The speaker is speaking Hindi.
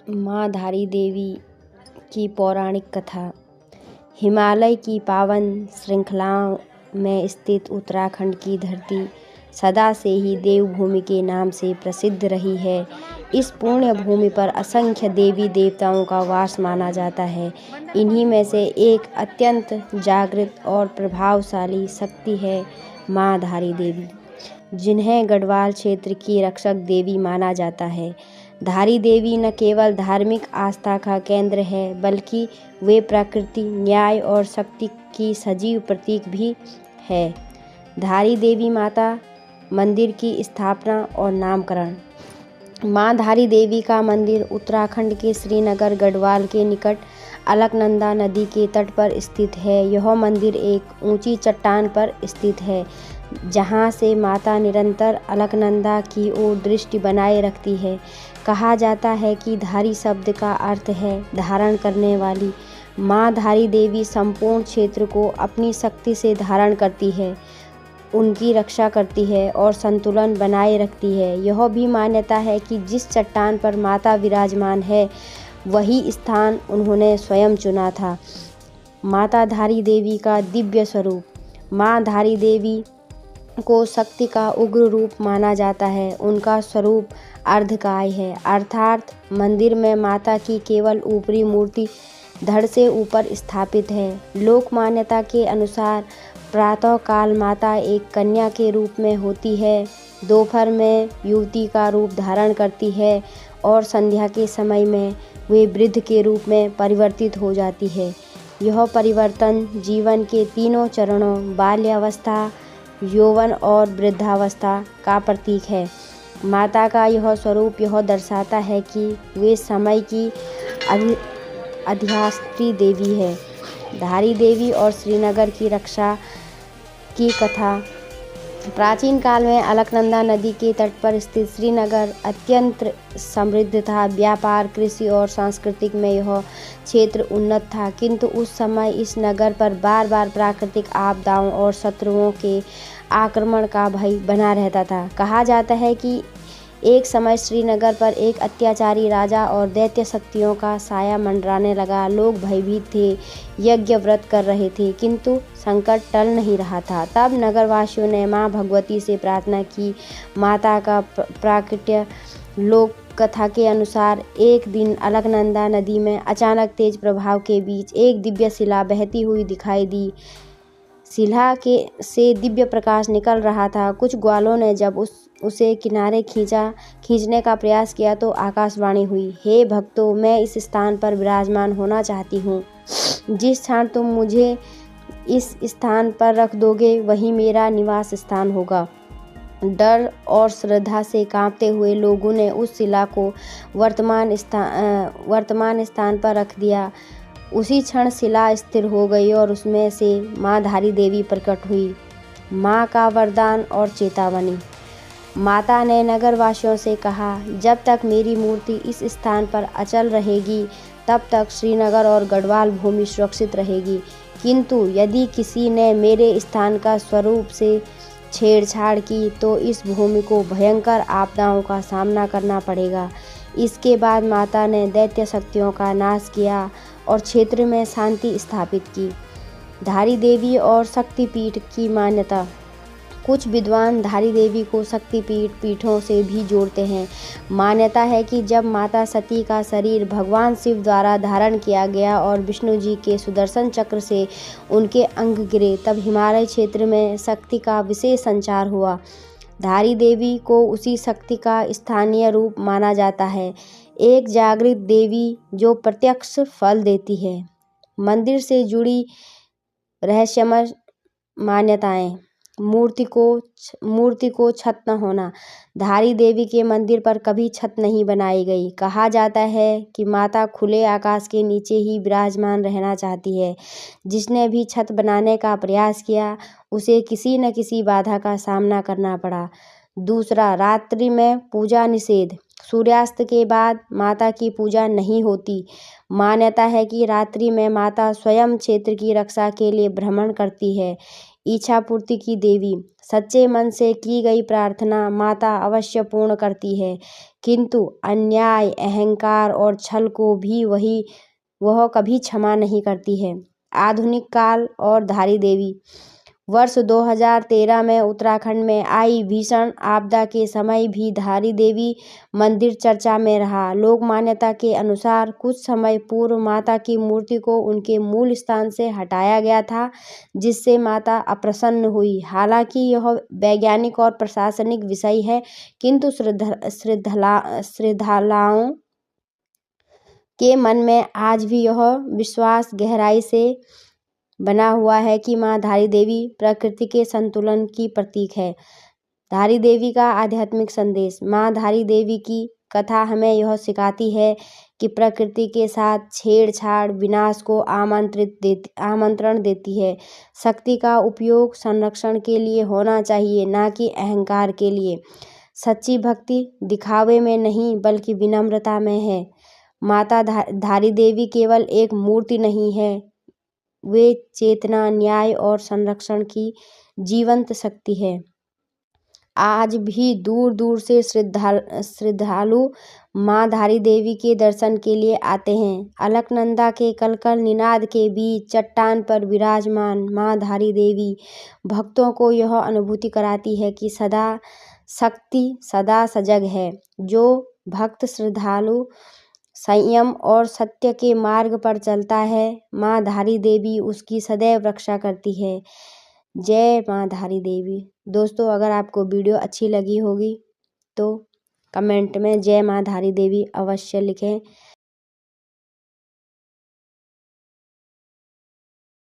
माँ धारी देवी की पौराणिक कथा। हिमालय की पावन श्रृंखलाओं में स्थित उत्तराखंड की धरती सदा से ही देवभूमि के नाम से प्रसिद्ध रही है। इस पुण्य भूमि पर असंख्य देवी देवताओं का वास माना जाता है। इन्हीं में से एक अत्यंत जागृत और प्रभावशाली शक्ति है माँ धारी देवी, जिन्हें गढ़वाल क्षेत्र की रक्षक देवी माना जाता है। धारी देवी न केवल धार्मिक आस्था का केंद्र है, बल्कि वे प्रकृति, न्याय और शक्ति की सजीव प्रतीक भी है। धारी देवी माता मंदिर की स्थापना और नामकरण। माँ धारी देवी का मंदिर उत्तराखंड के श्रीनगर गढ़वाल के निकट अलकनंदा नदी के तट पर स्थित है। यह मंदिर एक ऊंची चट्टान पर स्थित है, जहां से माता निरंतर अलकनंदा की ओर दृष्टि बनाए रखती है। कहा जाता है कि धारी शब्द का अर्थ है धारण करने वाली। माँ धारी देवी संपूर्ण क्षेत्र को अपनी शक्ति से धारण करती है, उनकी रक्षा करती है और संतुलन बनाए रखती है। यह भी मान्यता है कि जिस चट्टान पर माता विराजमान है, वही स्थान उन्होंने स्वयं चुना था। माता धारी देवी का दिव्य स्वरूप। माँ धारी देवी को शक्ति का उग्र रूप माना जाता है। उनका स्वरूप अर्धकाय है, अर्थात मंदिर में माता की केवल ऊपरी मूर्ति धड़ से ऊपर स्थापित है। लोक मान्यता के अनुसार प्रातः काल माता एक कन्या के रूप में होती है, दोपहर में युवती का रूप धारण करती है और संध्या के समय में वे वृद्ध के रूप में परिवर्तित हो जाती है। यह परिवर्तन जीवन के तीनों चरणों बाल्यावस्था, यौवन और वृद्धावस्था का प्रतीक है। माता का यह स्वरूप यह दर्शाता है कि वे समय की अधिष्ठात्री देवी है। धारी देवी और श्रीनगर की रक्षा की कथा। प्राचीन काल में अलकनंदा नदी के तट पर स्थित श्रीनगर अत्यंत समृद्ध था। व्यापार, कृषि और सांस्कृतिक में यह क्षेत्र उन्नत था, किंतु उस समय इस नगर पर बार बार प्राकृतिक आपदाओं और शत्रुओं के आक्रमण का भय बना रहता था। कहा जाता है कि एक समय श्रीनगर पर एक अत्याचारी राजा और दैत्य शक्तियों का साया मंडराने लगा। लोग भयभीत थे, यज्ञ व्रत कर रहे थे, किंतु संकट टल नहीं रहा था। तब नगरवासियों ने मां भगवती से प्रार्थना की। माता का प्राकट्य। लोक कथा के अनुसार एक दिन अलकनंदा नदी में अचानक तेज प्रवाह के बीच एक दिव्य शिला बहती हुई दिखाई दी। शिला से दिव्य प्रकाश निकल रहा था। कुछ ग्वालों ने जब उसे किनारे खींचने का प्रयास किया तो आकाशवाणी हुई, हे भक्तों, मैं इस स्थान पर विराजमान होना चाहती हूँ। जिस क्षण तुम मुझे इस स्थान पर रख दोगे, वही मेरा निवास स्थान होगा। डर और श्रद्धा से कांपते हुए लोगों ने उस शिला को वर्तमान स्थान पर रख दिया। उसी क्षण शिला स्थिर हो गई और उसमें से माँ धारी देवी प्रकट हुई। माँ का वरदान और चेतावनी। माता ने नगरवासियों से कहा, जब तक मेरी मूर्ति इस स्थान पर अचल रहेगी, तब तक श्रीनगर और गढ़वाल भूमि सुरक्षित रहेगी। किंतु यदि किसी ने मेरे स्थान का स्वरूप से छेड़छाड़ की, तो इस भूमि को भयंकर आपदाओं का सामना करना पड़ेगा। इसके बाद माता ने दैत्य शक्तियों का नाश किया और क्षेत्र में शांति स्थापित की। धारी देवी और शक्तिपीठ की मान्यता। कुछ विद्वान धारी देवी को पीठों से भी जोड़ते हैं। मान्यता है कि जब माता सती का शरीर भगवान शिव द्वारा धारण किया गया और विष्णु जी के सुदर्शन चक्र से उनके अंग गिरे, तब हिमालय क्षेत्र में शक्ति का विशेष संचार हुआ। धारी देवी को उसी शक्ति का स्थानीय रूप माना जाता है, एक जागृत देवी जो प्रत्यक्ष फल देती है। मंदिर से जुड़ी रहस्यमय मान्यताएं। मूर्ति को छत न होना। धारी देवी के मंदिर पर कभी छत नहीं बनाई गई। कहा जाता है कि माता खुले आकाश के नीचे ही विराजमान रहना चाहती है। जिसने भी छत बनाने का प्रयास किया, उसे किसी न किसी बाधा का सामना करना पड़ा। दूसरा, रात्रि में पूजा निषेध। सूर्यास्त के बाद माता की पूजा नहीं होती। मान्यता है कि रात्रि में माता स्वयं क्षेत्र की रक्षा के लिए भ्रमण करती है। इच्छा पूर्ति की देवी। सच्चे मन से की गई प्रार्थना माता अवश्य पूर्ण करती है, किंतु अन्याय, अहंकार और छल को भी वह कभी क्षमा नहीं करती है। आधुनिक काल और धारी देवी। वर्ष 2013 में उत्तराखंड में आई भीषण आपदा के समय भी धारी देवी मंदिर चर्चा में रहा। लोक मान्यता के अनुसार कुछ समय पूर्व माता की मूर्ति को उनके मूल स्थान से हटाया गया था, जिससे माता अप्रसन्न हुई। हालांकि यह वैज्ञानिक और प्रशासनिक विषय है, किंतु श्रद्धालुओं के मन में आज भी यह विश्वास गहराई से बना हुआ है कि माँ धारी देवी प्रकृति के संतुलन की प्रतीक है। धारी देवी का आध्यात्मिक संदेश। माँ धारी देवी की कथा हमें यह सिखाती है कि प्रकृति के साथ छेड़छाड़ विनाश को आमंत्रण देती है। शक्ति का उपयोग संरक्षण के लिए होना चाहिए, ना कि अहंकार के लिए। सच्ची भक्ति दिखावे में नहीं बल्कि विनम्रता में है। माता धारी देवी केवल एक मूर्ति नहीं है, वे चेतना, न्याय और संरक्षण की जीवंत शक्ति है। आज भी दूर दूर से श्रद्धालु माँ धारी देवी के दर्शन के लिए आते हैं। अलकनंदा के कलकल निनाद के बीच चट्टान पर विराजमान माँ धारी देवी भक्तों को यह अनुभूति कराती है कि शक्ति सदा सजग है। जो भक्त श्रद्धालु संयम और सत्य के मार्ग पर चलता है, माँ धारी देवी उसकी सदैव रक्षा करती है। जय माँ धारी देवी। दोस्तों, अगर आपको वीडियो अच्छी लगी होगी तो कमेंट में जय माँ धारी देवी अवश्य लिखें।